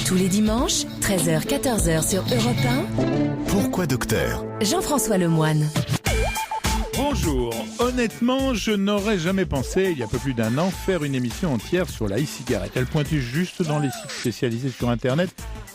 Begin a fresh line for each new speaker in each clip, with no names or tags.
Tous les dimanches, 13h-14h sur Europe 1.
Pourquoi docteur ?
Jean-François Lemoine.
Bonjour. Honnêtement, je n'aurais jamais pensé, il y a un peu plus d'un an, faire une émission entière sur la e-cigarette. Elle pointue juste dans les sites spécialisés sur Internet.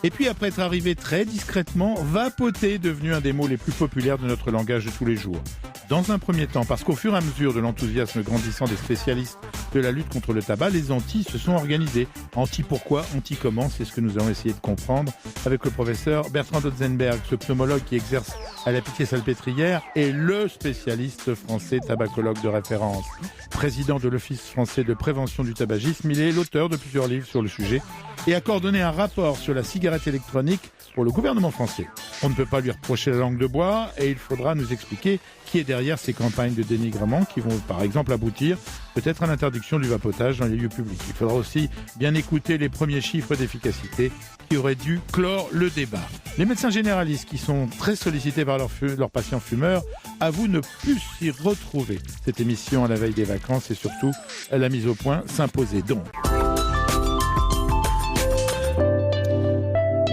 Et puis, après être arrivé très discrètement, vapoter est devenu un des mots les plus populaires de notre langage de tous les jours. Dans un premier temps, parce qu'au fur et à mesure de l'enthousiasme grandissant des spécialistes de la lutte contre le tabac, les antis se sont organisés. Anti pourquoi, anti comment, c'est ce que nous allons essayer de comprendre avec le professeur Bertrand Dotzenberg, ce pneumologue qui exerce à la Pitié-Salpêtrière et le spécialiste français tabacologue de référence. Président de l'Office français de prévention du tabagisme, il est l'auteur de plusieurs livres sur le sujet et a coordonné un rapport sur la cigarette électronique pour le gouvernement français. On ne peut pas lui reprocher la langue de bois et il faudra nous expliquer qui est derrière ces campagnes de dénigrement qui vont par exemple aboutir peut-être à l'interdiction du vapotage dans les lieux publics. Il faudra aussi bien écouter les premiers chiffres d'efficacité qui auraient dû clore le débat. Les médecins généralistes qui sont très sollicités par leurs patients fumeurs avouent ne plus s'y retrouver. Cette émission à la veille des vacances et surtout la mise au point s'imposait donc.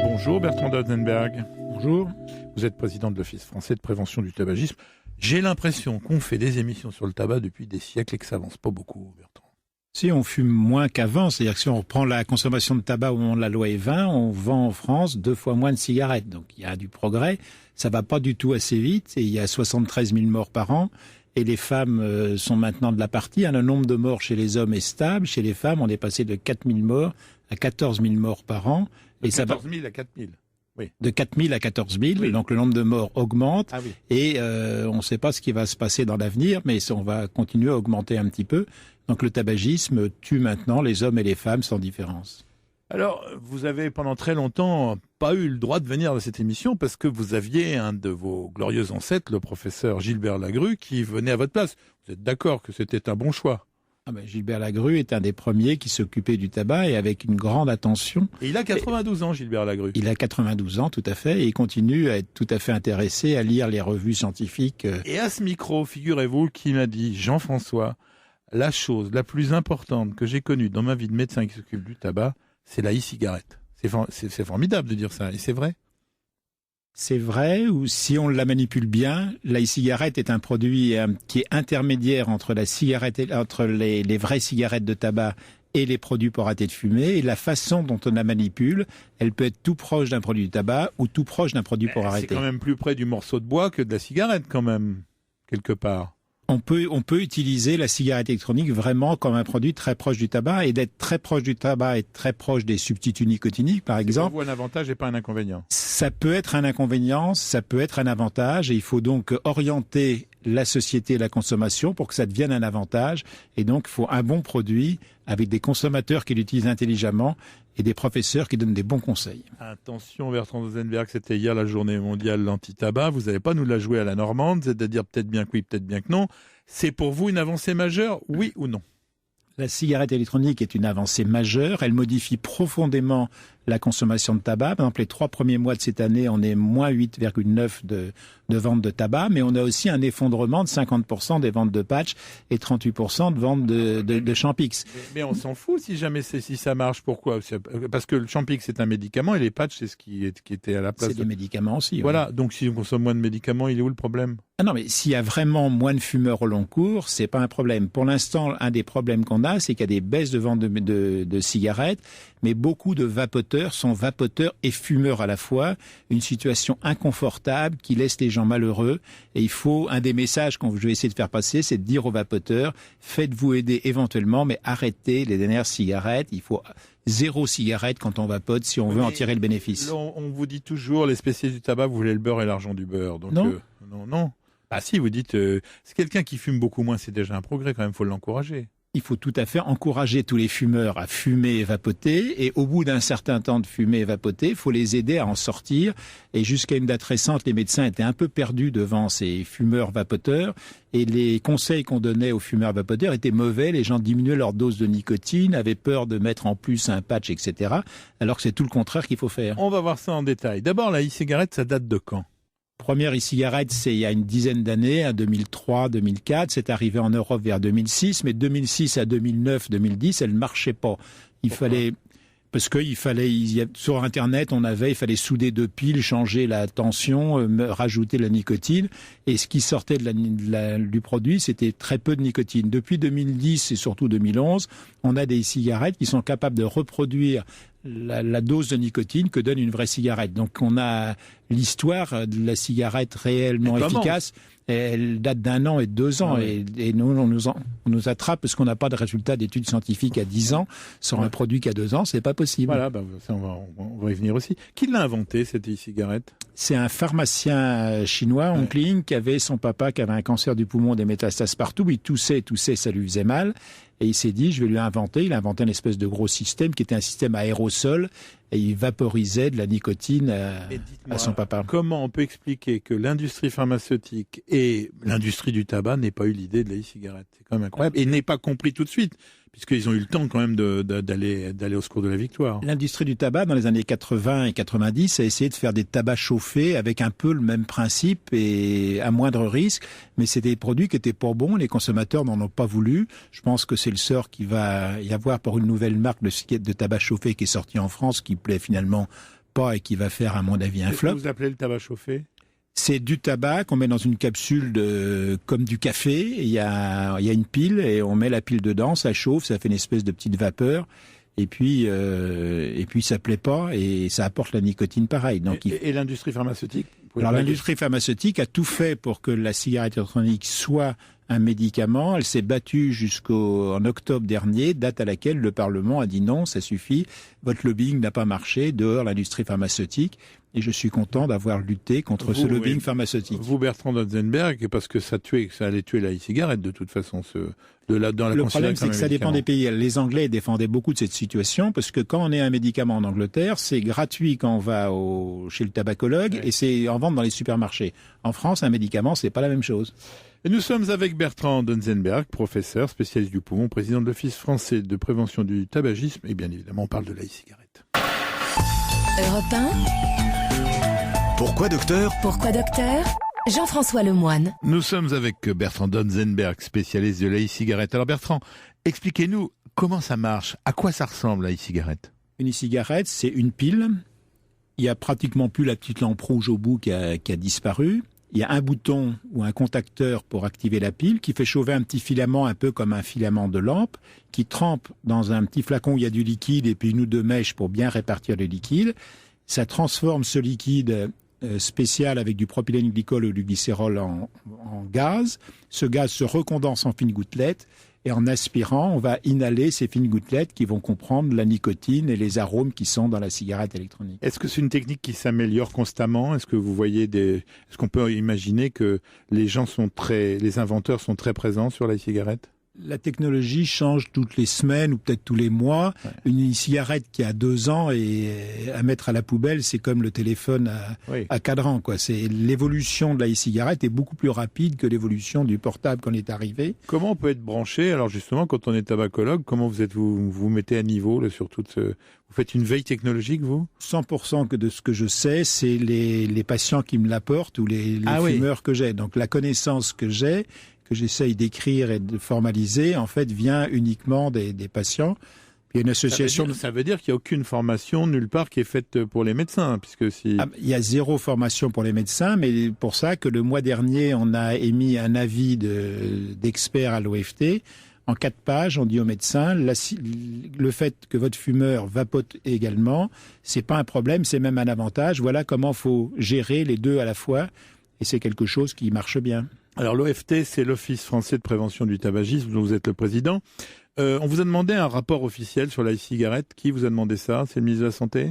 Bonjour Bertrand Dotzenberg.
Bonjour.
Vous êtes président de l'Office français de prévention du tabagisme. J'ai l'impression qu'on fait des émissions sur le tabac depuis des siècles et que ça avance pas beaucoup, Bertrand.
Si on fume moins qu'avant, c'est-à-dire que si on reprend la consommation de tabac au moment de la loi E20, on vend en France 2 fois moins de cigarettes. Donc il y a du progrès. Ça va pas du tout assez vite et il y a 73 000 morts par an. Et les femmes sont maintenant de la partie. Le nombre de morts chez les hommes est stable. Chez les femmes, on est passé de 4 000 morts à 14 000 morts par an.
De 14 000 à 4 000. Oui.
De 4 000 à 14 000, oui. Donc le nombre de morts augmente.
Ah oui.
Et on ne sait pas ce qui va se passer dans l'avenir, mais on va continuer à augmenter un petit peu. Donc le tabagisme tue maintenant les hommes et les femmes sans différence.
Alors, vous avez pendant très longtemps pas eu le droit de venir à cette émission parce que vous aviez un de vos glorieux ancêtres, le professeur Gilbert Lagru, qui venait à votre place. Vous êtes d'accord que c'était un bon choix ?
Gilbert Lagru est un des premiers qui s'occupait du tabac et avec une grande attention.
Et il a 92 ans, Gilbert Lagru.
Il a 92 ans, tout à fait, et il continue à être tout à fait intéressé à lire les revues scientifiques.
Et à ce micro, figurez-vous qu'il m'a dit, Jean-François, la chose la plus importante que j'ai connue dans ma vie de médecin qui s'occupe du tabac, c'est la e-cigarette. C'est formidable de dire ça, et c'est vrai.
C'est vrai, ou si on la manipule bien, la e-cigarette est un produit qui est intermédiaire entre la cigarette, entre les vraies cigarettes de tabac et les produits pour arrêter de fumer. Et la façon dont on la manipule, elle peut être tout proche d'un produit de tabac ou tout proche d'un produit pour arrêter.
C'est quand même plus près du morceau de bois que de la cigarette, quand même, quelque part.
On peut utiliser la cigarette électronique vraiment comme un produit très proche du tabac et d'être très proche du tabac et très proche des substituts nicotiniques, par exemple.
C'est un avantage et pas un inconvénient.
Ça peut être un inconvénient, ça peut être un avantage et il faut donc orienter la société et la consommation pour que ça devienne un avantage. Et donc, il faut un bon produit avec des consommateurs qui l'utilisent intelligemment et des professeurs qui donnent des bons conseils.
Attention, Bertrand Dotzenberg, c'était hier la journée mondiale l'anti-tabac. Vous n'allez pas nous la jouer à la normande, c'est-à-dire peut-être bien que oui, peut-être bien que non. C'est pour vous une avancée majeure, oui ou non ?
La cigarette électronique est une avancée majeure. Elle modifie profondément la consommation de tabac. Par exemple, les 3 premiers mois de cette année, on est moins 8,9 de ventes de tabac, mais on a aussi un effondrement de 50% des ventes de patch et 38% de ventes de Champix.
Mais on s'en fout si jamais si ça marche. Pourquoi ? Parce que le Champix c'est un médicament et les patchs c'est ce qui était à la place.
C'est des médicaments aussi.
Voilà,
oui.
donc si on consomme moins de médicaments, il est où le problème ?
Ah non, mais s'il y a vraiment moins de fumeurs au long cours, c'est pas un problème. Pour l'instant, un des problèmes qu'on a, c'est qu'il y a des baisses de vente de cigarettes, mais beaucoup de vapoteurs sont vapoteurs et fumeurs à la fois. Une situation inconfortable qui laisse les gens malheureux. Et il faut, un des messages que je vais essayer de faire passer, c'est de dire aux vapoteurs, faites-vous aider éventuellement, mais arrêtez les dernières cigarettes. Il faut 0 cigarette quand on vapote si on veut en tirer le bénéfice.
On vous dit toujours, les spécialistes du tabac, vous voulez le beurre et l'argent du beurre. Donc,
non.
Non. Ah si, vous dites, c'est quelqu'un qui fume beaucoup moins, c'est déjà un progrès quand même, il faut l'encourager.
Il faut tout à fait encourager tous les fumeurs à fumer et vapoter. Et au bout d'un certain temps de fumer et vapoter, il faut les aider à en sortir. Et jusqu'à une date récente, les médecins étaient un peu perdus devant ces fumeurs vapoteurs. Et les conseils qu'on donnait aux fumeurs vapoteurs étaient mauvais. Les gens diminuaient leur dose de nicotine, avaient peur de mettre en plus un patch, etc. Alors que c'est tout le contraire qu'il faut faire.
On va voir ça en détail. D'abord, la e-cigarette, ça date de quand ?
Première e-cigarette, c'est il y a une dizaine d'années, à 2003, 2004. C'est arrivé en Europe vers 2006, mais 2006 à 2009, 2010, elle ne marchait pas. Il fallait Parce sur Internet, il fallait souder 2 piles, changer la tension, rajouter la nicotine. Et ce qui sortait du produit, c'était très peu de nicotine. Depuis 2010 et surtout 2011, on a des cigarettes qui sont capables de reproduire la dose de nicotine que donne une vraie cigarette. Donc on a l'histoire de la cigarette réellement efficace. Elle date d'1 an et de 2 ans. Et nous, on nous attrape parce qu'on n'a pas de résultat d'études scientifiques à 10 ans sur un produit qui a 2 ans. C'est pas possible.
Voilà, ça, on va y venir aussi. Qui l'a inventé, cette e-cigarette ?
C'est un pharmacien chinois, Hong Ling, qui avait son papa qui avait un cancer du poumon, des métastases partout. Il toussait, ça lui faisait mal. Et il s'est dit, je vais lui inventer. Il a inventé une espèce de gros système qui était un système aérosol. Et il vaporisait de la nicotine à son papa.
Comment on peut expliquer que l'industrie pharmaceutique et l'industrie du tabac n'aient pas eu l'idée de la e-cigarette ? C'est quand même incroyable. Et n'aient pas compris tout de suite, puisqu'ils ont eu le temps quand même d'aller au secours de la victoire.
L'industrie du tabac, dans les années 80 et 90, a essayé de faire des tabacs chauffés avec un peu le même principe et à moindre risque. Mais c'est des produits qui étaient pas bons. Les consommateurs n'en ont pas voulu. Je pense que c'est le sort qu'il va y avoir pour une nouvelle marque de tabac chauffé qui est sortie en France, qui plaît finalement pas et qui va faire, à mon avis, un flop.
Qu'est-ce que vous appelez le tabac chauffé ?
C'est du tabac qu'on met dans une capsule comme du café. Il y a une pile et on met la pile dedans, ça chauffe, ça fait une espèce de petite vapeur. Et puis ça plaît pas et ça apporte la nicotine pareil. Donc
et l'industrie pharmaceutique ?
Alors l'industrie pharmaceutique a tout fait pour que la cigarette électronique soit un médicament. Elle s'est battue en octobre dernier, date à laquelle le Parlement a dit non, ça suffit. Votre lobbying n'a pas marché. Dehors l'industrie pharmaceutique. Et je suis content d'avoir lutté contre ce lobbying pharmaceutique.
Vous, Bertrand Donzenberg, parce que ça allait tuer la e-cigarette de toute façon.
Le problème, c'est que ça dépend des pays. Les Anglais défendaient beaucoup de cette situation parce que quand on est un médicament en Angleterre, c'est gratuit quand on va chez le tabacologue et c'est en vente dans les supermarchés. En France, un médicament, c'est pas la même chose.
Et nous sommes avec Bertrand Donzenberg, professeur, spécialiste du poumon, président de l'Office français de prévention du tabagisme. Et bien évidemment, on parle de la e-cigarette.
Europe 1.
Pourquoi docteur ?
Pourquoi docteur ? Jean-François Lemoine.
Nous sommes avec Bertrand Donzenberg, spécialiste de la e-cigarette. Alors Bertrand, expliquez-nous comment ça marche, à quoi ça ressemble la e-cigarette ?
Une e-cigarette, c'est une pile. Il n'y a pratiquement plus la petite lampe rouge au bout qui a disparu. Il y a un bouton ou un contacteur pour activer la pile qui fait chauffer un petit filament un peu comme un filament de lampe qui trempe dans un petit flacon où il y a du liquide et puis une ou deux mèches pour bien répartir le liquide. Ça transforme ce liquide spécial avec du propylène glycol ou du glycérol en gaz. Ce gaz se recondense en fines gouttelettes et en aspirant, on va inhaler ces fines gouttelettes qui vont comprendre la nicotine et les arômes qui sont dans la cigarette électronique.
Est-ce que c'est une technique qui s'améliore constamment ? Est-ce que vous voyez est-ce qu'on peut imaginer que les inventeurs sont très présents sur la cigarette ?
La technologie change toutes les semaines ou peut-être tous les mois. Ouais. Une cigarette qui a 2 ans et à mettre à la poubelle, c'est comme le téléphone à cadran, quoi. C'est l'évolution de la e-cigarette est beaucoup plus rapide que l'évolution du portable quand on est arrivé.
Comment on peut être branché ? Alors justement, quand on est tabacologue, comment vous mettez à niveau là, sur toute ce... Vous faites une veille technologique, vous ?
100% que de ce que je sais, c'est les patients qui me l'apportent ou les fumeurs que j'ai. Donc la connaissance que j'essaye d'écrire et de formaliser, en fait, vient uniquement des patients. Il y a une association...
Ça veut dire qu'il n'y a aucune formation nulle part qui est faite pour les médecins, puisque si...
il y a 0 formation pour les médecins, mais pour ça que le mois dernier, on a émis un avis d'experts à l'OFT. En 4 pages, on dit aux médecins, le fait que votre fumeur vapote également, c'est pas un problème, c'est même un avantage. Voilà comment faut gérer les deux à la fois. Et c'est quelque chose qui marche bien.
Alors l'OFT, c'est l'Office français de prévention du tabagisme, dont vous êtes le président. On vous a demandé un rapport officiel sur la cigarette. Qui vous a demandé ça ? C'est le ministre de la Santé ?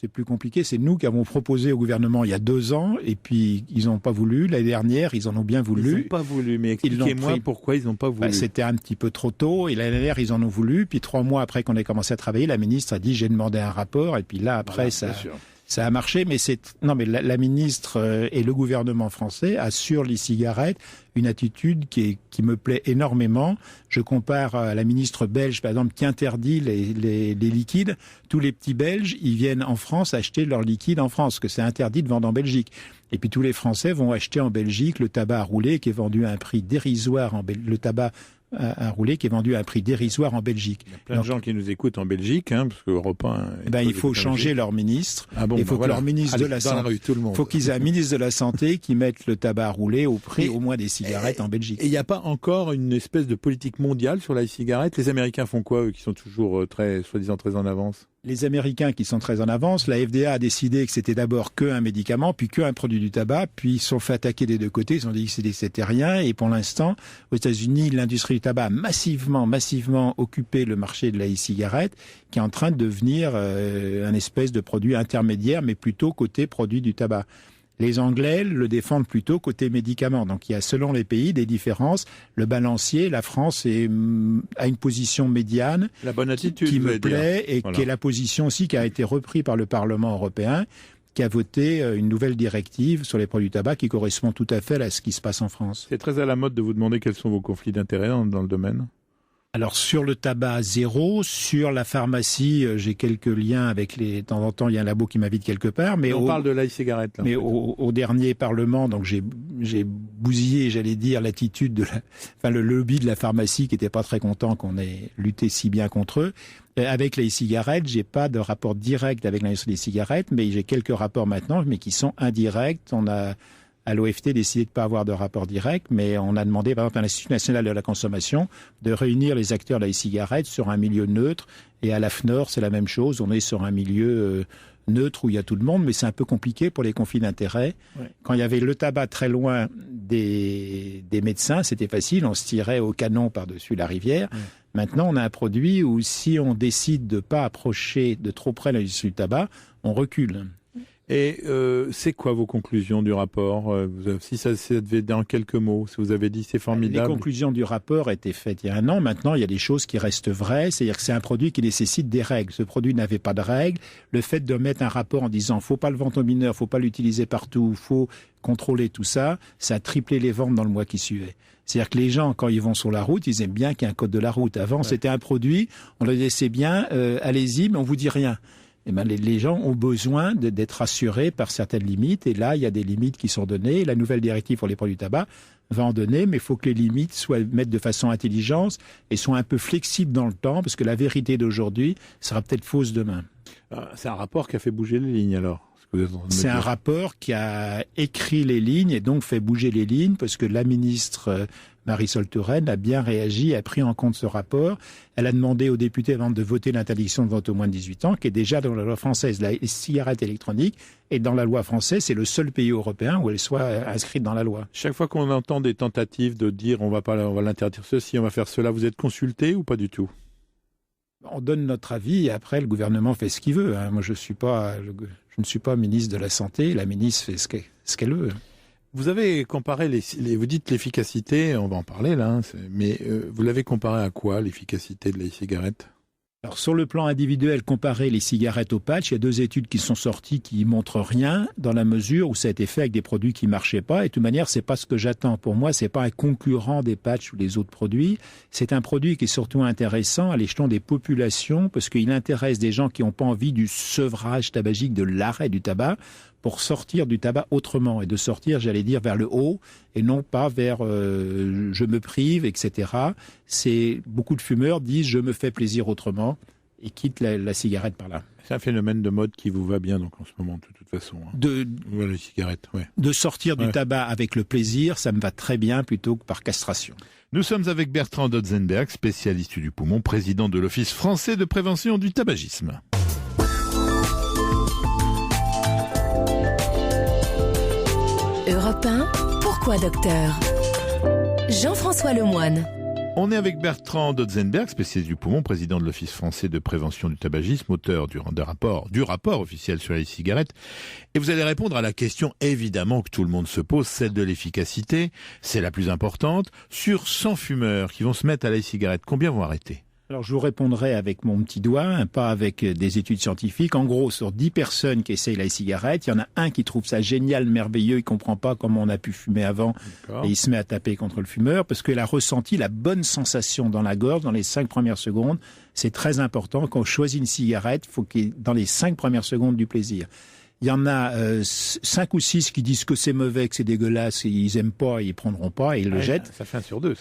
C'est plus compliqué. C'est nous qui avons proposé au gouvernement il y a 2 ans, et puis ils n'ont pas voulu. L'année dernière, ils en ont bien voulu.
Ils n'ont pas voulu, mais expliquez-moi pourquoi ils n'ont pas voulu.
C'était un petit peu trop tôt, et l'année dernière, ils en ont voulu. Puis 3 mois après qu'on ait commencé à travailler, la ministre a dit « j'ai demandé un rapport », et puis là, après, ça a marché, mais la ministre et le gouvernement français assurent les cigarettes une attitude qui me plaît énormément. Je compare à la ministre belge, par exemple, qui interdit les liquides. Tous les petits Belges, ils viennent en France acheter leurs liquides en France, que c'est interdit de vendre en Belgique. Et puis tous les Français vont acheter en Belgique le tabac à rouler qui est vendu à un prix dérisoire, le tabac à rouler qui est vendu à un prix dérisoire en Belgique.
Il y a plein de gens qui nous écoutent en Belgique, parce que Europe 1...
il faut changer leur ministre. Il faut que leur ministre de la Santé... Il faut qu'ils aient un ministre de la Santé qui mette le tabac à rouler au prix au moins des cigarettes en Belgique.
Et il n'y a pas encore une espèce de politique mondiale sur la e-cigarette? Les Américains font quoi, eux, qui sont toujours soi-disant très en avance?
Les Américains qui sont très en avance, la FDA a décidé que c'était d'abord qu'un médicament, puis qu'un produit du tabac, puis ils se sont fait attaquer des deux côtés, ils ont dit que c'était rien, et pour l'instant, aux États-Unis, l'industrie du tabac a massivement occupé le marché de la e-cigarette, qui est en train de devenir un espèce de produit intermédiaire, mais plutôt côté produit du tabac. Les Anglais le défendent plutôt côté médicaments. Donc il y a selon les pays des différences. Le balancier, la France a une position médiane
la bonne attitude,
qui me plaît et qui est la position aussi qui a été reprise par le Parlement européen, qui a voté une nouvelle directive sur les produits tabac qui correspond tout à fait à ce qui se passe en France.
C'est très à la mode de vous demander quels sont vos conflits d'intérêts dans le domaine.
Alors sur le tabac, zéro. Sur la pharmacie, j'ai quelques liens avec de temps en temps, il y a un labo qui m'invite quelque part. Mais
on parle de l'e-cigarette. Là,
mais au dernier Parlement, donc j'ai bousillé, j'allais dire, l'attitude le lobby de la pharmacie qui n'était pas très content qu'on ait lutté si bien contre eux. Avec les cigarettes, j'ai pas de rapport direct avec l'industrie des cigarettes, mais j'ai quelques rapports maintenant, mais qui sont indirects. On a à l'OFT décidé de ne pas avoir de rapport direct, mais on a demandé, par exemple, à l'Institut national de la consommation de réunir les acteurs de la e-cigarette sur un milieu neutre. Et à l'AFNOR, c'est la même chose. On est sur un milieu neutre où il y a tout le monde, mais c'est un peu compliqué pour les conflits d'intérêts. Ouais. Quand il y avait le tabac très loin des médecins, c'était facile. On se tirait au canon par-dessus la rivière. Ouais. Maintenant, on a un produit où si on décide de ne pas approcher de trop près l'industrie du tabac, on recule.
Et c'est quoi vos conclusions du rapport? Si ça devait être en quelques mots, si vous avez dit c'est formidable.
Les conclusions du rapport étaient faites il y a un an. Maintenant, il y a des choses qui restent vraies. C'est-à-dire que c'est un produit qui nécessite des règles. Ce produit n'avait pas de règles. Le fait de mettre un rapport en disant faut pas le vendre aux mineurs, faut pas l'utiliser partout, faut contrôler tout ça, ça a triplé les ventes dans le mois qui suivait. C'est-à-dire que les gens, quand ils vont sur la route, ils aiment bien qu'il y ait un code de la route. Avant, c'était un produit, on le laissait bien, allez-y, mais on vous dit rien. Eh ben, les gens ont besoin d'être rassurés par certaines limites. Et là, il y a des limites qui sont données. La nouvelle directive pour les produits tabac va en donner, mais il faut que les limites soient mises de façon intelligente et soient un peu flexibles dans le temps, parce que la vérité d'aujourd'hui sera peut-être fausse demain.
C'est un rapport qui a fait bouger les lignes, alors?
C'est un rapport qui a écrit les lignes et donc fait bouger les lignes, parce que la ministre Marisol Touraine a bien réagi, a pris en compte ce rapport. Elle a demandé aux députés avant de voter l'interdiction de vente aux moins de 18 ans, qui est déjà dans la loi française. La cigarette électronique est dans la loi française, c'est le seul pays européen où elle soit inscrite dans la loi.
Chaque fois qu'on entend des tentatives de dire on va l'interdire ceci, on va faire cela, vous êtes consulté ou pas du tout?
On donne notre avis et après le gouvernement fait ce qu'il veut. Moi je ne suis pas ministre de la Santé, la ministre fait ce qu'elle veut.
Vous avez comparé vous dites l'efficacité, on va en parler là, mais vous l'avez comparé à quoi, l'efficacité de la cigarette?
Alors sur le plan individuel, comparer les cigarettes au patch, il y a 2 études qui sont sorties qui montrent rien, dans la mesure où ça a été fait avec des produits qui marchaient pas. Et de toute manière, c'est pas ce que j'attends. Pour moi, c'est pas un concurrent des patchs ou des autres produits. C'est un produit qui est surtout intéressant à l'échelon des populations, parce qu'il intéresse des gens qui n'ont pas envie du sevrage tabagique, de l'arrêt du tabac, pour sortir du tabac autrement, et de sortir, j'allais dire, vers le haut, et non pas vers je me prive, etc. Beaucoup de fumeurs disent je me fais plaisir autrement, et quittent la cigarette par là.
C'est un phénomène de mode qui vous va bien donc en ce moment, de toute façon. Les cigarettes, ouais.
De sortir du tabac avec le plaisir, ça me va très bien, plutôt que par castration.
Nous sommes avec Bertrand Dotzenberg, spécialiste du poumon, président de l'Office français de prévention du tabagisme.
Europe 1, pourquoi docteur? Jean-François Lemoine.
On est avec Bertrand Dotzenberg, spécialiste du poumon, président de l'Office français de prévention du tabagisme, auteur du rapport officiel sur les cigarettes. Et vous allez répondre à la question évidemment que tout le monde se pose, celle de l'efficacité. C'est la plus importante. Sur 100 fumeurs qui vont se mettre à la cigarette, combien vont arrêter?
Alors je vous répondrai avec mon petit doigt, pas avec des études scientifiques. En gros, sur 10 personnes qui essayent la cigarette, il y en a un qui trouve ça génial, merveilleux, il comprend pas comment on a pu fumer avant. D'accord. Et il se met à taper contre le fumeur parce qu'il a ressenti la bonne sensation dans la gorge dans les 5 premières secondes. C'est très important. Quand on choisit une cigarette, il faut qu'il y ait dans les 5 premières secondes du plaisir. Il y en a 5 ou 6 qui disent que c'est mauvais, que c'est dégueulasse, et ils aiment pas, ils prendront pas, et ils le jettent.
Ça fait 1 sur 2.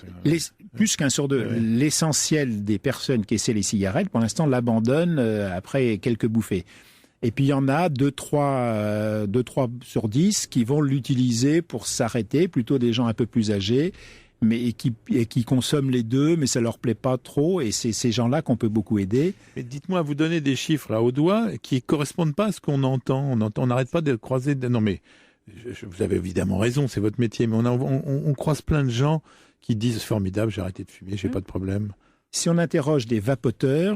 Plus qu'un sur deux.
Ouais.
L'essentiel des personnes qui essaient les cigarettes, pour l'instant, l'abandonnent après quelques bouffées. Et puis il y en a 2-3 sur 10 qui vont l'utiliser pour s'arrêter, plutôt des gens un peu plus âgés, mais qui consomment les deux, mais ça leur plaît pas trop, et c'est ces gens-là qu'on peut beaucoup aider.
Mais dites-moi, vous donnez des chiffres là au doigt qui correspondent pas à ce qu'on entend. On n'arrête pas de croiser. Non mais vous avez évidemment raison, c'est votre métier, mais on croise plein de gens qui disent c'est formidable, j'ai arrêté de fumer, j'ai pas de problème.
Si on interroge des vapoteurs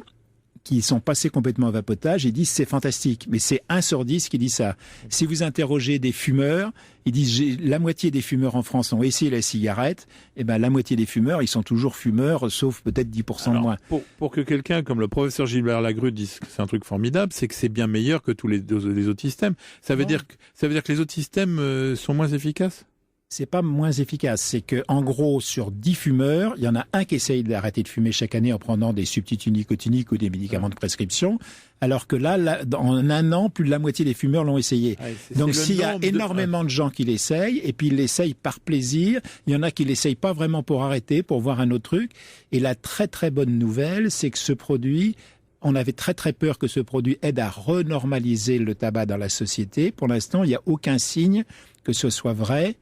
qui sont passés complètement au vapotage, ils disent c'est fantastique. Mais c'est 1 sur 10 qui dit ça. Si vous interrogez des fumeurs, ils disent la moitié des fumeurs en France ont essayé la cigarette. Et ben la moitié des fumeurs, ils sont toujours fumeurs, sauf peut-être 10% de moins.
Pour que quelqu'un comme le professeur Gilbert Lagru dise que c'est un truc formidable, c'est que c'est bien meilleur que tous les autres systèmes. Ça veut dire que les autres systèmes sont moins efficaces ?
C'est pas moins efficace. C'est que, en gros, sur 10 fumeurs, il y en a un qui essaye d'arrêter de fumer chaque année en prenant des substituts nicotiniques ou des médicaments de prescription. Alors que là, en un an, plus de la moitié des fumeurs l'ont essayé. Donc, s'il y a énormément de gens qui l'essayent, et puis ils l'essayent par plaisir, il y en a qui l'essayent pas vraiment pour arrêter, pour voir un autre truc. Et la très très bonne nouvelle, c'est que ce produit, on avait très très peur que ce produit aide à renormaliser le tabac dans la société. Pour l'instant, il n'y a aucun signe que ce soit vrai.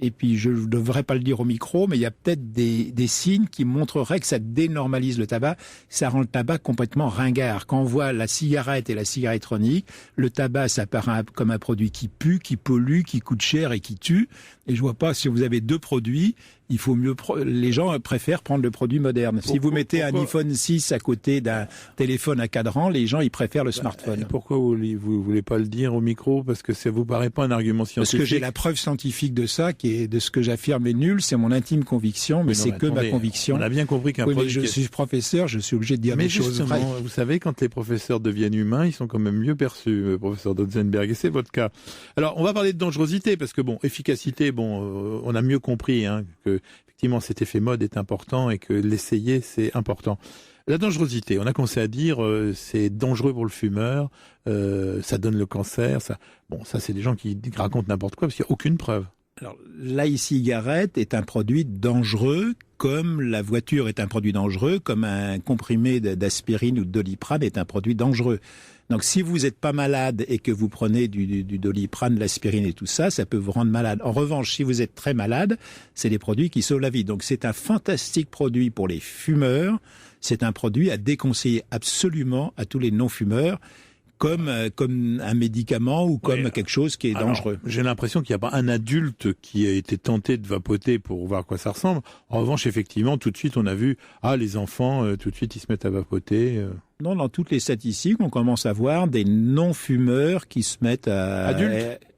Et puis, je ne devrais pas le dire au micro, mais il y a peut-être des signes qui montreraient que ça dénormalise le tabac, ça rend le tabac complètement ringard. Quand on voit la cigarette et la cigarette électronique, le tabac, ça paraît comme un produit qui pue, qui pollue, qui coûte cher et qui tue. Et je vois pas, si vous avez 2 produits, il faut mieux, les gens préfèrent prendre le produit moderne. Si vous mettez un iPhone 6 à côté d'un téléphone à cadran, les gens, ils préfèrent le smartphone.
Et pourquoi vous voulez pas le dire au micro? Parce que ça vous paraît pas un argument scientifique?
Parce que j'ai la preuve scientifique de ça, qui est de ce que j'affirme est nul, c'est mon intime conviction, mais c'est que ma conviction.
On a bien compris qu'un
produit... je suis professeur, je suis obligé de dire des choses vraies.
Vous savez, quand les professeurs deviennent humains, ils sont quand même mieux perçus, professeur Dotzenberg, et c'est votre cas. Alors, on va parler de dangerosité, parce que efficacité, on a mieux compris, que effectivement cet effet mode est important et que l'essayer, c'est important. La dangerosité, on a commencé à dire c'est dangereux pour le fumeur, ça donne le cancer, ça c'est des gens qui racontent n'importe quoi parce qu'il n'y a aucune preuve.
Alors, l'e-cigarette est un produit dangereux, comme la voiture est un produit dangereux, comme un comprimé d'aspirine ou de Doliprane est un produit dangereux. Donc, si vous n'êtes pas malade et que vous prenez du Doliprane, de l'aspirine et tout ça, ça peut vous rendre malade. En revanche, si vous êtes très malade, c'est des produits qui sauvent la vie. Donc, c'est un fantastique produit pour les fumeurs. C'est un produit à déconseiller absolument à tous les non-fumeurs, comme un médicament ou comme quelque chose qui est dangereux.
J'ai l'impression qu'il n'y a pas un adulte qui a été tenté de vapoter pour voir à quoi ça ressemble. En revanche, effectivement, tout de suite, on a vu, les enfants, tout de suite, ils se mettent à vapoter.
Non, dans toutes les statistiques, on commence à voir des non-fumeurs qui se mettent à...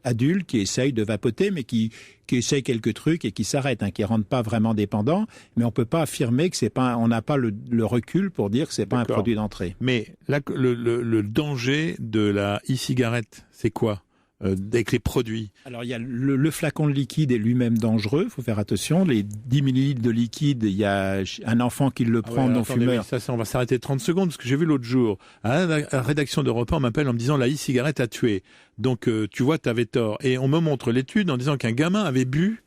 Adultes qui essayent de vapoter, mais qui essayent quelques trucs et qui s'arrêtent, qui rendent pas vraiment dépendants. Mais on peut pas affirmer que c'est pas, on n'a pas le recul pour dire que c'est pas un produit d'entrée.
Mais là, le danger de la e-cigarette, c'est quoi? Avec les produits.
Alors il y a le flacon de liquide est lui-même dangereux, il faut faire attention. Les 10 millilitres de liquide, il y a un enfant qui le prend non-fumeur.
Ça, on va s'arrêter 30 secondes, parce que j'ai vu l'autre jour, à la rédaction d'Europe 1, on m'appelle en me disant la e-cigarette a tué. Donc tu vois, tu avais tort. Et on me montre l'étude en disant qu'un gamin avait bu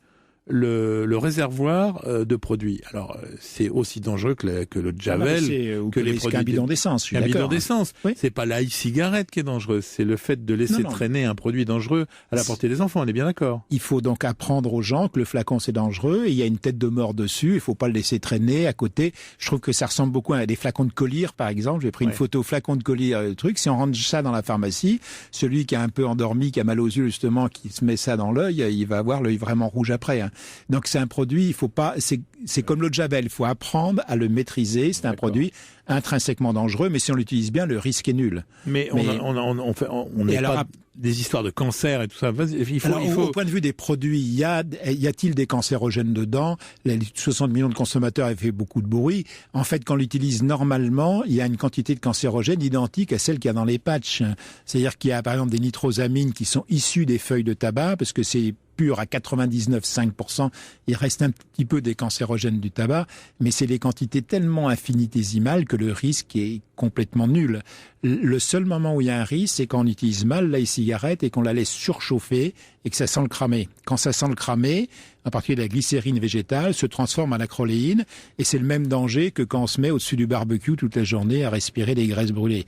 le réservoir de produits. Alors c'est aussi dangereux que le Javel, que les produits.
Un bidon d'essence.
Un bidon d'essence. Oui. C'est pas la e-cigarette qui est dangereuse, c'est le fait de laisser traîner un produit dangereux à la portée des enfants. On est bien d'accord.
Il faut donc apprendre aux gens que le flacon c'est dangereux et il y a une tête de mort dessus. Il faut pas le laisser traîner à côté. Je trouve que ça ressemble beaucoup à des flacons de collyre, par exemple. J'ai pris une photo flacon de collyre, Si on rentre ça dans la pharmacie, celui qui est un peu endormi, qui a mal aux yeux justement, qui se met ça dans l'œil, il va avoir l'œil vraiment rouge après. Donc c'est un produit, il faut pas, c'est comme l'eau de Javel, il faut apprendre à le maîtriser. C'est un produit intrinsèquement dangereux, mais si on l'utilise bien, le risque est nul.
Mais on n'est pas des histoires de cancer et tout ça.
Au point de vue des produits, y a-t-il des cancérogènes dedans? Les 60 millions de consommateurs avaient fait beaucoup de bruit. En fait, quand on l'utilise normalement, il y a une quantité de cancérogènes identique à celle qu'il y a dans les patchs. C'est-à-dire qu'il y a par exemple des nitrosamines qui sont issues des feuilles de tabac, parce que c'est pur à 99,5%. Il reste un petit peu des cancérogènes du tabac, mais c'est des quantités tellement infinitésimales que le risque est complètement nul. Le seul moment où il y a un risque, c'est quand on utilise mal la cigarette et qu'on la laisse surchauffer et que ça sent le cramer. Quand ça sent le cramer, à partir de la glycérine végétale, se transforme en acroléine et c'est le même danger que quand on se met au-dessus du barbecue toute la journée à respirer des graisses brûlées.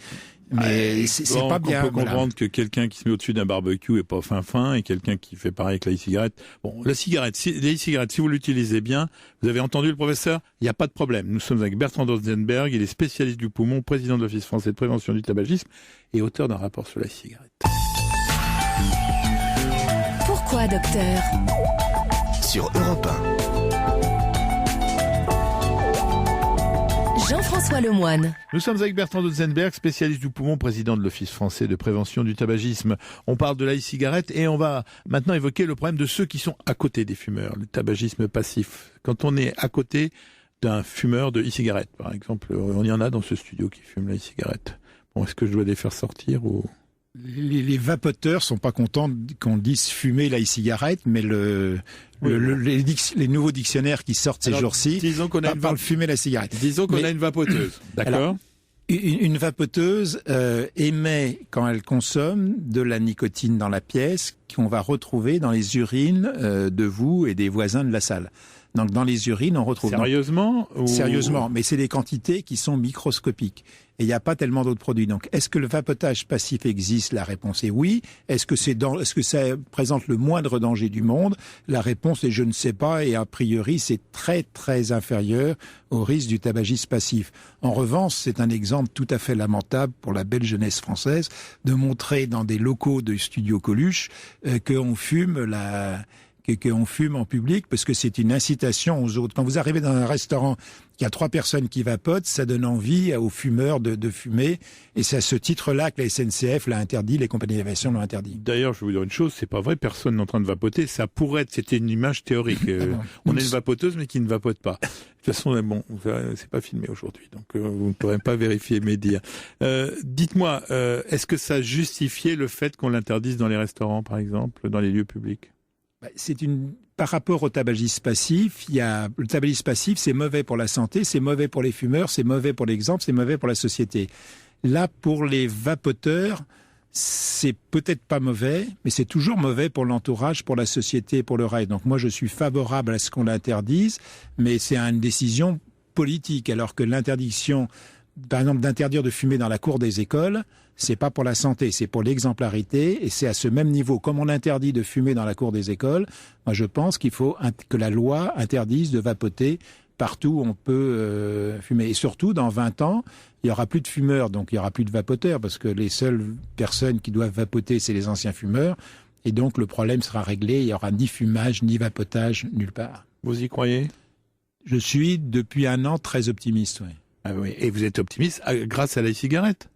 Mais c'est pas bien.
On peut comprendre que quelqu'un qui se met au-dessus d'un barbecue est pas fin et quelqu'un qui fait pareil avec la e-cigarette. Bon, la cigarette, si vous l'utilisez bien, vous avez entendu le professeur, il n'y a pas de problème. Nous sommes avec Bertrand Dotzenberg, il est spécialiste du poumon, président de l'Office français de prévention du tabagisme et auteur d'un rapport sur la e-cigarette.
Pourquoi, docteur ?
Sur Europe 1.
Jean-François Lemoine.
Nous sommes avec Bertrand Dotzenberg, spécialiste du poumon, président de l'Office français de prévention du tabagisme. On parle de la e-cigarette et on va maintenant évoquer le problème de ceux qui sont à côté des fumeurs, le tabagisme passif. Quand on est à côté d'un fumeur de e-cigarette, par exemple, on y en a dans ce studio qui fument la e-cigarette. Bon, est-ce que je dois les faire sortir ou...
Les vapoteurs sont pas contents qu'on dise fumer la e-cigarette, mais les nouveaux dictionnaires qui sortent ces jours-ci parlent fumer la cigarette.
Disons qu'on a une vapoteuse, d'accord ?
Alors, une vapoteuse émet, quand elle consomme, de la nicotine dans la pièce qu'on va retrouver dans les urines de vous et des voisins de la salle. Donc dans les urines, on retrouve...
Sérieusement
Sérieusement, mais c'est des quantités qui sont microscopiques. Et il n'y a pas tellement d'autres produits. Donc, est-ce que le vapotage passif existe ? La réponse est oui. Est-ce que ça présente le moindre danger du monde ? La réponse est je ne sais pas. Et a priori, c'est très, très inférieur au risque du tabagisme passif. En revanche, c'est un exemple tout à fait lamentable pour la belle jeunesse française de montrer dans des locaux de Studio Coluche qu'on fume qu'on fume en public parce que c'est une incitation aux autres. Quand vous arrivez dans un restaurant, il y a 3 personnes qui vapotent, ça donne envie aux fumeurs de fumer et c'est à ce titre-là que la SNCF l'a interdit, les compagnies d'aviation l'ont interdit.
D'ailleurs, je vais vous dire une chose, c'est pas vrai, personne n'est en train de vapoter, ça pourrait être, c'était une image théorique. On a une vapoteuse mais qui ne vapote pas. De toute façon, bon, c'est pas filmé aujourd'hui, donc vous ne pourrez pas vérifier mes dires. Dites-moi, est-ce que ça justifiait le fait qu'on l'interdise dans les restaurants, par exemple, dans les lieux publics ?
Par rapport au tabagisme passif, le tabagisme passif, c'est mauvais pour la santé, c'est mauvais pour les fumeurs, c'est mauvais pour l'exemple, c'est mauvais pour la société. Là, pour les vapoteurs, c'est peut-être pas mauvais, mais c'est toujours mauvais pour l'entourage, pour la société, pour le reste. Donc moi, je suis favorable à ce qu'on l'interdise, mais c'est une décision politique, alors que l'interdiction, par exemple, d'interdire de fumer dans la cour des écoles, c'est pas pour la santé, c'est pour l'exemplarité, et c'est à ce même niveau. Comme on interdit de fumer dans la cour des écoles, moi je pense qu'il faut que la loi interdise de vapoter partout où on peut fumer. Et surtout, dans 20 ans, il y aura plus de fumeurs, donc il y aura plus de vapoteurs, parce que les seules personnes qui doivent vapoter, c'est les anciens fumeurs, et donc le problème sera réglé, il y aura ni fumage, ni vapotage, nulle part.
Vous y croyez ?
Je suis, depuis 1 an, très optimiste, oui.
Ah oui. Et vous êtes optimiste grâce à la cigarette ?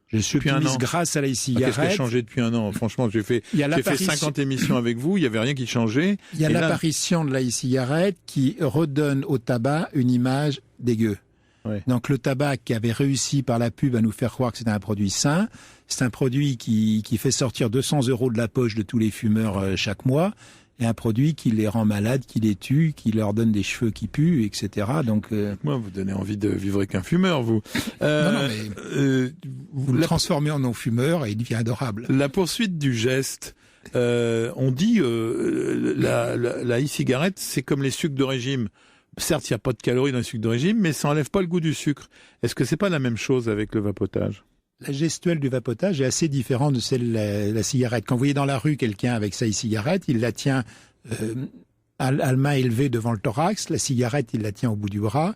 Je suis optimiste grâce à la cigarette.
Qu'est-ce qui a changé depuis 1 an ? Franchement, j'ai fait 50 émissions avec vous, il n'y avait rien qui changeait.
Il y a l'apparition de la cigarette qui redonne au tabac une image dégueu. Ouais. Donc le tabac qui avait réussi par la pub à nous faire croire que c'était un produit sain, c'est un produit qui fait sortir 200 € de la poche de tous les fumeurs chaque mois. Et un produit qui les rend malades, qui les tue, qui leur donne des cheveux qui puent, etc. Donc,
moi, vous donnez envie de vivre avec un fumeur, vous.
Non, mais vous le transformez en non-fumeur et il devient adorable.
La poursuite du geste, on dit la e-cigarette, c'est comme les sucres de régime. Certes, il n'y a pas de calories dans les sucres de régime, mais ça n'enlève pas le goût du sucre. Est-ce que c'est pas la même chose avec le vapotage ?
La gestuelle du vapotage est assez différente de celle de la cigarette. Quand vous voyez dans la rue quelqu'un avec sa cigarette, il la tient à la main élevée devant le thorax. La cigarette, il la tient au bout du bras.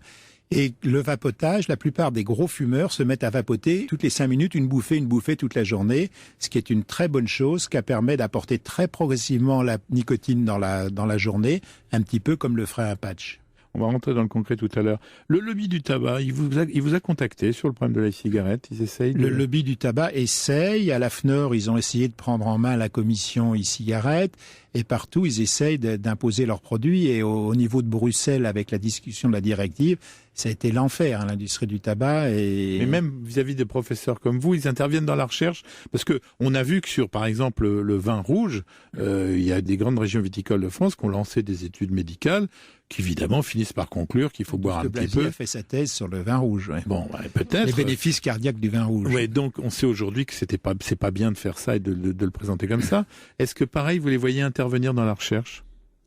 Et le vapotage, la plupart des gros fumeurs se mettent à vapoter toutes les 5 minutes, une bouffée toute la journée, ce qui est une très bonne chose, qui permet d'apporter très progressivement la nicotine dans la journée, un petit peu comme le ferait un patch.
On va rentrer dans le concret tout à l'heure. Le lobby du tabac, il vous a contacté sur le problème de la cigarette. Ils essayent
Le lobby du tabac essaye. À la FNOR, ils ont essayé de prendre en main la commission e-cigarette. et partout ils essayent d'imposer leurs produits. Et au niveau de Bruxelles, avec la discussion de la directive, ça a été l'enfer, l'industrie du tabac. Et
même vis-à-vis des professeurs comme vous, ils interviennent dans la recherche, parce que on a vu que sur, par exemple, le vin rouge, il y a des grandes régions viticoles de France qui ont lancé des études médicales qui, évidemment, finissent par conclure qu'il faut boire un petit peu.
a fait sa thèse sur le vin rouge. Ouais.
Bon, peut-être.
Les bénéfices cardiaques du vin rouge.
Ouais, donc on sait aujourd'hui que c'est pas bien de faire ça et de le présenter comme ça. Est-ce que, pareil, vous les voyez intervenir dans la recherche ?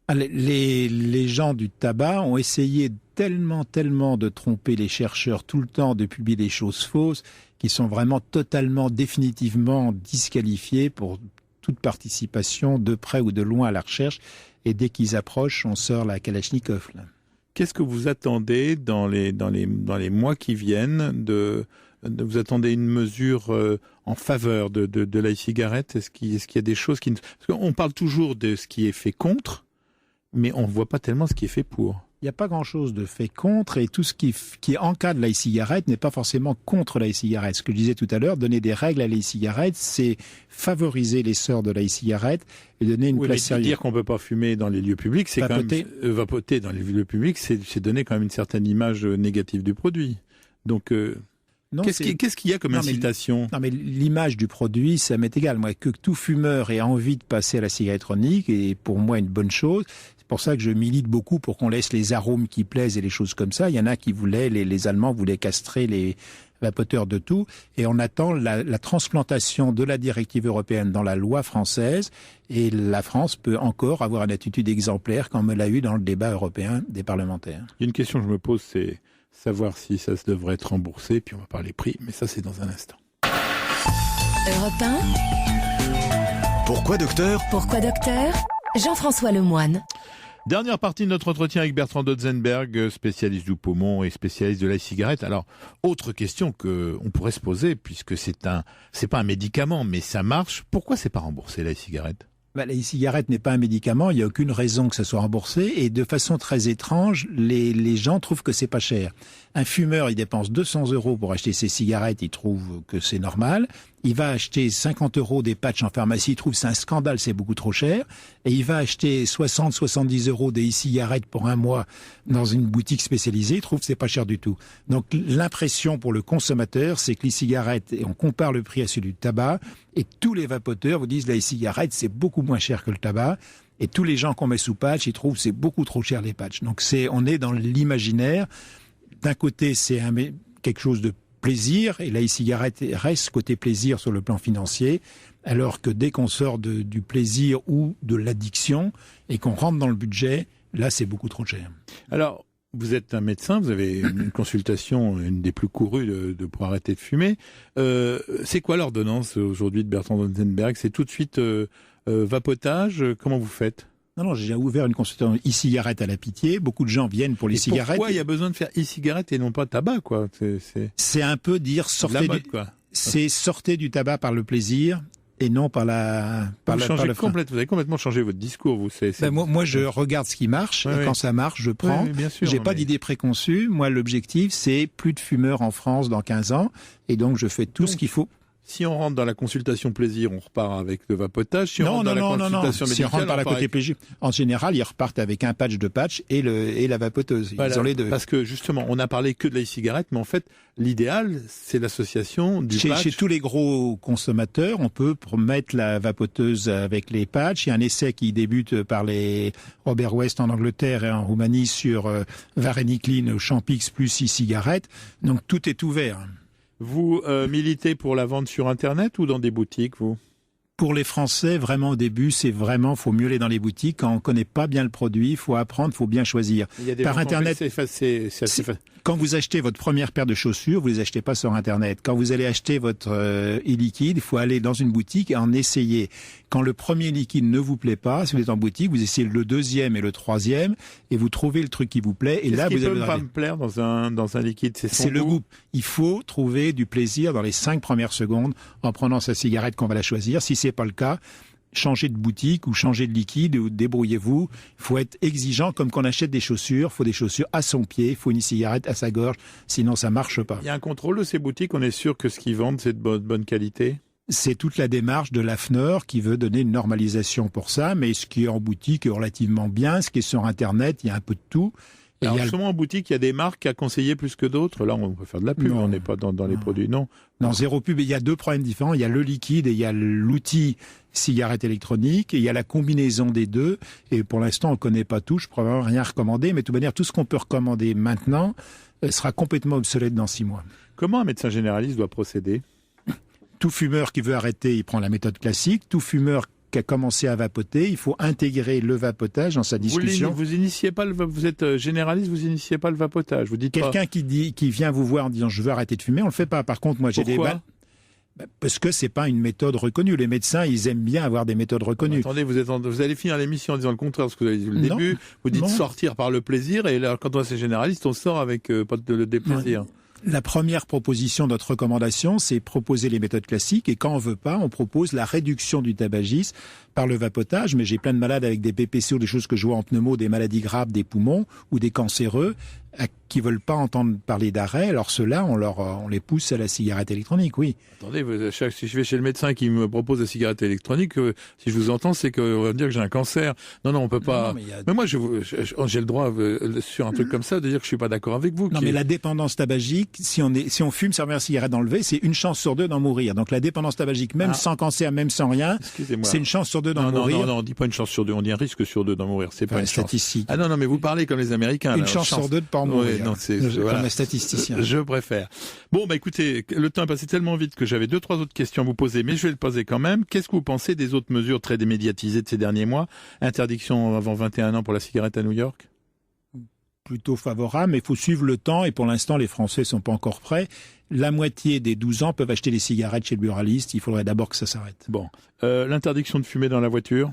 Les gens du tabac ont essayé tellement de tromper les chercheurs tout le temps, de publier des choses fausses, qui sont vraiment totalement, définitivement disqualifiés pour toute participation de près ou de loin à la recherche. Et dès qu'ils approchent, on sort la Kalachnikov. Là.
Qu'est-ce que vous attendez dans les mois qui viennent vous attendez une mesure en faveur de la cigarette ? Est-ce qu'il y a des choses qui... Parce qu'on parle toujours de ce qui est fait contre, mais on ne voit pas tellement ce qui est fait pour.
Il n'y a pas grand-chose de fait contre, et tout ce qui encadre la e-cigarette n'est pas forcément contre la e-cigarette. Ce que je disais tout à l'heure, donner des règles à la e-cigarette, c'est favoriser l'essor de la e-cigarette et donner une place sérieuse.
Dire qu'on ne peut pas fumer dans les lieux publics, c'est vapoter. Quand même... vapoter dans les lieux publics, c'est donner quand même une certaine image négative du produit. Donc... Non, qu'est-ce qu'il y a comme incitation ?
Non, mais l'image du produit, ça m'est égal. Moi, que tout fumeur ait envie de passer à la cigarette électronique est pour moi une bonne chose. C'est pour ça que je milite beaucoup pour qu'on laisse les arômes qui plaisent et les choses comme ça. Il y en a qui voulaient, les Allemands voulaient castrer les vapoteurs de tout. Et on attend la transplantation de la directive européenne dans la loi française. Et la France peut encore avoir une attitude exemplaire comme elle l'a eu dans le débat européen des parlementaires.
Il y a une question que je me pose, c'est savoir si ça se devrait être remboursé, puis on va parler prix, mais ça c'est dans un instant.
Europe 1.
Pourquoi docteur ?
Pourquoi docteur ? Jean-François Lemoine.
Dernière partie de notre entretien avec Bertrand Dotzenberg, spécialiste du poumon et spécialiste de la cigarette. Alors, autre question qu'on pourrait se poser, puisque c'est pas un médicament, mais ça marche. Pourquoi c'est pas remboursé la cigarette ?
La e-cigarette n'est pas un médicament, il n'y a aucune raison que ça soit remboursé, et de façon très étrange, les gens trouvent que c'est pas cher. Un fumeur, il dépense 200 € pour acheter ses cigarettes, il trouve que c'est normal. Il va acheter 50 € des patchs en pharmacie, il trouve que c'est un scandale, c'est beaucoup trop cher. Et il va acheter 60-70 € des e-cigarettes pour un mois dans une boutique spécialisée, il trouve que c'est pas cher du tout. Donc l'impression pour le consommateur, c'est que l'e-cigarette, et on compare le prix à celui du tabac, et tous les vapoteurs vous disent la e-cigarette, c'est beaucoup moins cher que le tabac. Et tous les gens qu'on met sous patch, ils trouvent que c'est beaucoup trop cher les patchs. Donc on est dans l'imaginaire. D'un côté, c'est quelque chose de plaisir, et la e-cigarette reste côté plaisir sur le plan financier, alors que dès qu'on sort du plaisir ou de l'addiction, et qu'on rentre dans le budget, là c'est beaucoup trop cher.
Alors, vous êtes un médecin, vous avez une consultation, une des plus courues pour arrêter de fumer. C'est quoi l'ordonnance aujourd'hui de Bertrand Dotzenberg ? C'est tout de suite vapotage ? Comment vous faites ?
Non, j'ai ouvert une consultation e-cigarette à la Pitié. Beaucoup de gens viennent pour les cigarettes.
Pourquoi il y a besoin de faire e-cigarette et non pas tabac, quoi ?
C'est un peu dire sortez du tabac par le plaisir et non par la
Vous avez complètement changé votre discours, vous.
Moi, je regarde ce qui marche, et quand ça marche, je prends.
Oui, bien sûr,
j'ai pas d'idée préconçue. Moi, l'objectif, c'est plus de fumeurs en France dans 15 ans, et donc je fais tout ce qu'il faut.
Si on rentre dans la consultation plaisir, on repart avec le vapotage. Si on rentre dans la consultation médicale,
si on rentre par la côté plaisir, en général, ils repartent avec un patch de patch et la vapoteuse.
Voilà,
ils ont les deux.
Parce que justement, on a parlé que de la cigarette, mais en fait, l'idéal, c'est l'association du patch.
Chez tous les gros consommateurs, on peut mettre la vapoteuse avec les patchs. Il y a un essai qui débute par les Robert West en Angleterre et en Roumanie sur varenicline, Champix plus e-cigarette. Donc tout est ouvert.
Vous militez pour la vente sur Internet ou dans des boutiques, vous ?
Pour les Français, vraiment au début, faut mieux aller dans les boutiques. Quand on connaît pas bien le produit, faut apprendre, faut bien choisir. Par Internet,
c'est assez facile.
Quand vous achetez votre première paire de chaussures, vous les achetez pas sur Internet. Quand vous allez acheter votre e-liquide, il faut aller dans une boutique et en essayer. Quand le premier liquide ne vous plaît pas, si vous êtes en boutique, vous essayez le deuxième et le troisième et vous trouvez le truc qui vous plaît. Et là, vous allez.
Qu'est-ce qui peut pas me plaire dans un liquide ?
C'est le goût. Il faut trouver du plaisir dans les 5 premières secondes en prenant sa cigarette qu'on va la choisir. Si c'est pas le cas, changez de boutique ou changez de liquide ou débrouillez-vous. Il faut être exigeant comme quand on achète des chaussures. Il faut des chaussures à son pied, il faut une cigarette à sa gorge, sinon ça marche pas.
Il y a un contrôle de ces boutiques, on est sûr que ce qu'ils vendent c'est de bonne qualité ?
C'est toute la démarche de l'AFNOR qui veut donner une normalisation pour ça, mais ce qui est en boutique est relativement bien. Ce qui est sur Internet, il y a un peu de tout. Et
alors, justement, en boutique, il y a des marques à conseiller plus que d'autres. Là, on peut faire de la pub,
Non.
on n'est pas dans les produits, non.
Non, zéro pub. Il y a deux problèmes différents. Il y a le liquide et il y a l'outil cigarette électronique. Et il y a la combinaison des deux. Et pour l'instant, on ne connaît pas tout. Je ne pourrais vraiment rien recommander. Mais de toute manière, tout ce qu'on peut recommander maintenant sera complètement obsolète dans 6 mois.
Comment un médecin généraliste doit procéder ?
Tout fumeur qui veut arrêter, il prend la méthode classique. Tout fumeur qui a commencé à vapoter, il faut intégrer le vapotage dans sa discussion.
Vous initiez pas vous êtes généraliste, vous initiez pas le vapotage. Vous dites
Quelqu'un qui vient vous voir en disant je veux arrêter de fumer, on le fait pas. Par contre, moi j'ai des
Pourquoi ?
parce que c'est pas une méthode reconnue. Les médecins, ils aiment bien avoir des méthodes reconnues.
Attendez, vous allez finir l'émission en disant le contraire de ce que vous avez dit au
Non.
début. Vous dites
Non.
sortir par le plaisir, et là, quand on est généraliste, on sort avec pas de déplaisir.
La première proposition, notre recommandation, c'est proposer les méthodes classiques. Et quand on veut pas, on propose la réduction du tabagisme par le vapotage. Mais j'ai plein de malades avec des BPCO, des choses que je vois en pneumo, des maladies graves des poumons ou des cancéreux qui veulent pas entendre parler d'arrêt. Alors ceux-là, on les pousse à la cigarette électronique, oui.
Attendez, si je vais chez le médecin qui me propose la cigarette électronique, si je vous entends, c'est qu'on va me dire que j'ai un cancer. Non, on peut pas.
Non,
mais moi, j'ai le droit sur un truc comme ça de dire que je suis pas d'accord avec vous.
Non, mais la dépendance tabagique, si on fume sa première cigarette d'enlever, c'est une chance sur 2 d'en mourir. Donc la dépendance tabagique, même sans cancer, même sans rien, c'est une chance sur 2 d'en mourir.
Non, on dit pas une chance sur 2, on dit un risque sur 2 d'en mourir. C'est pas une
statistique.
Chance. Ah non, mais vous parlez comme les Américains.
Une chance sur 2 de pas en mourir.
Oui, non, voilà.
Comme un statisticien.
Je préfère. Bon, écoutez, le temps est passé tellement vite que j'avais 2-3 autres questions à vous poser, mais je vais le poser quand même. Qu'est-ce que vous pensez des autres mesures très démédiatisées de ces derniers mois ? Interdiction avant 21 ans pour la cigarette à New York ?
Plutôt favorable, mais il faut suivre le temps, et pour l'instant, les Français sont pas encore prêts. La moitié des 12 ans peuvent acheter des cigarettes chez le buraliste. Il faudrait d'abord que ça s'arrête.
Bon. L'interdiction de fumer dans la voiture ?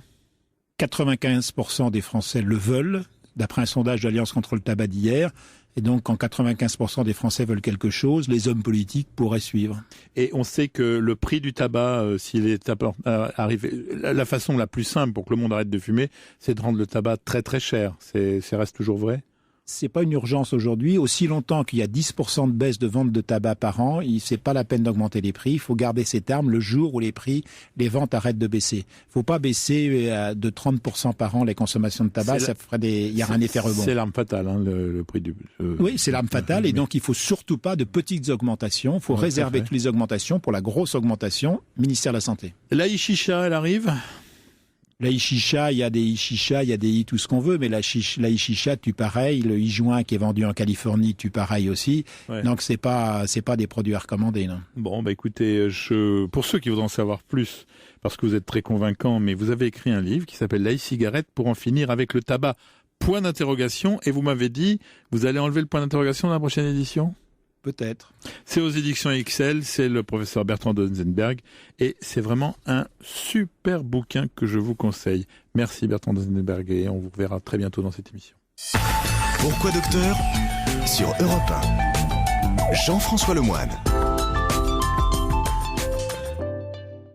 95% des Français le veulent, d'après un sondage de l'Alliance contre le tabac d'hier. Et donc, quand 95% des Français veulent quelque chose, les hommes politiques pourraient suivre.
Et on sait que le prix du tabac, s'il est arrivé, la façon la plus simple pour que le monde arrête de fumer, c'est de rendre le tabac très très cher. Ça reste toujours vrai ?
C'est pas une urgence aujourd'hui. Aussi longtemps qu'il y a 10% de baisse de vente de tabac par an, c'est pas la peine d'augmenter les prix. Il faut garder cette arme le jour où les ventes arrêtent de baisser. Faut pas baisser de 30% par an les consommations de tabac. Il y aura un effet rebond.
C'est l'arme fatale, hein, le prix du.
Oui, c'est l'arme fatale. Et donc, il faut surtout pas de petites augmentations. Il faut réserver toutes les augmentations pour la grosse augmentation. Ministère de la Santé.
La Ishicha, elle arrive ?
La Ishicha, il y a des Ishicha, il y a des tout ce qu'on veut, mais la Ishicha tue pareil, le I-joint qui est vendu en Californie tue pareil aussi. Ouais. Donc c'est pas des produits à recommander, non.
Bon, écoutez, pour ceux qui voudront en savoir plus, parce que vous êtes très convaincant, mais vous avez écrit un livre qui s'appelle La e-cigarette pour en finir avec le tabac. Point d'interrogation. Et vous m'avez dit, vous allez enlever le point d'interrogation dans la prochaine édition ?
Peut-être.
C'est aux éditions XL, c'est le professeur Bertrand Donzenberg, et c'est vraiment un super bouquin que je vous conseille. Merci Bertrand Donzenberg, et on vous verra très bientôt dans cette émission.
Pourquoi docteur ? Sur Europe 1. Jean-François Lemoine.